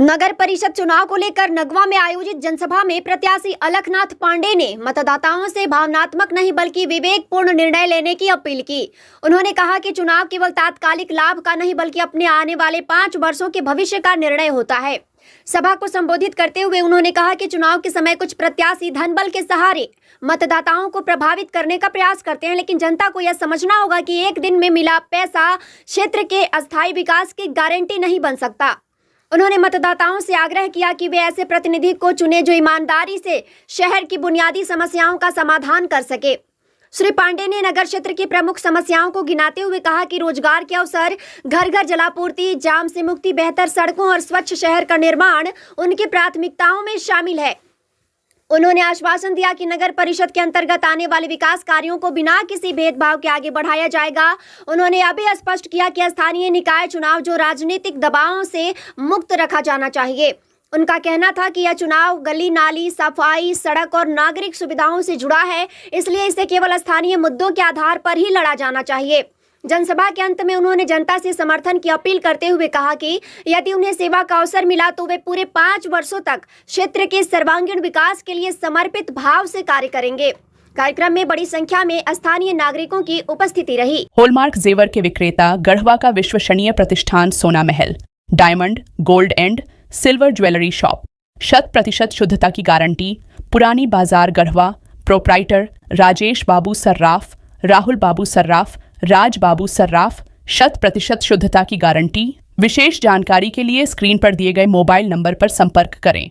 नगर परिषद चुनाव को लेकर नगवा में आयोजित जनसभा में प्रत्याशी अलखनाथ पांडे ने मतदाताओं से भावनात्मक नहीं बल्कि विवेकपूर्ण निर्णय लेने की अपील की। उन्होंने कहा कि चुनाव केवल तात्कालिक लाभ का नहीं बल्कि अपने आने वाले 5 वर्षों के भविष्य का निर्णय होता है। सभा को संबोधित करते हुए उन्होंने कहा कि चुनाव के समय कुछ प्रत्याशी धन बल के सहारे मतदाताओं को प्रभावित करने का प्रयास करते हैं, लेकिन जनता को यह समझना होगा कि एक दिन में मिला पैसा क्षेत्र के अस्थायी विकास की गारंटी नहीं बन सकता। उन्होंने मतदाताओं से आग्रह किया कि वे ऐसे प्रतिनिधि को चुने जो ईमानदारी से शहर की बुनियादी समस्याओं का समाधान कर सके। श्री पांडे ने नगर क्षेत्र की प्रमुख समस्याओं को गिनाते हुए कहा कि रोजगार के अवसर, घर घर जलापूर्ति, जाम से मुक्ति, बेहतर सड़कों और स्वच्छ शहर का निर्माण उनकी प्राथमिकताओं में शामिल है। उन्होंने आश्वासन दिया कि नगर परिषद के अंतर्गत आने वाले विकास कार्यों को बिना किसी भेदभाव के आगे बढ़ाया जाएगा। उन्होंने यह भी स्पष्ट किया कि स्थानीय निकाय चुनाव जो राजनीतिक दबावों से मुक्त रखा जाना चाहिए। उनका कहना था कि यह चुनाव गली नाली, सफाई, सड़क और नागरिक सुविधाओं से जुड़ा है, इसलिए इसे केवल स्थानीय मुद्दों के आधार पर ही लड़ा जाना चाहिए। जनसभा के अंत में उन्होंने जनता से समर्थन की अपील करते हुए कहा कि यदि उन्हें सेवा का अवसर मिला तो वे पूरे 5 वर्षों तक क्षेत्र के सर्वांगीण विकास के लिए समर्पित भाव से कार्य करेंगे। कार्यक्रम में बड़ी संख्या में स्थानीय नागरिकों की उपस्थिति रही। हॉलमार्क जेवर के विक्रेता गढ़वा का विश्वसनीय प्रतिष्ठान सोना महल, diamond, gold and silver jewellery shop, 100% शुद्धता की गारंटी, पुरानी बाजार गढ़वा। प्रोप्राइटर राजेश बाबू सर्राफ, राहुल बाबू सर्राफ, राज बाबू सर्राफ, 100% शुद्धता की गारंटी। विशेष जानकारी के लिए स्क्रीन पर दिए गए मोबाइल नंबर पर संपर्क करें।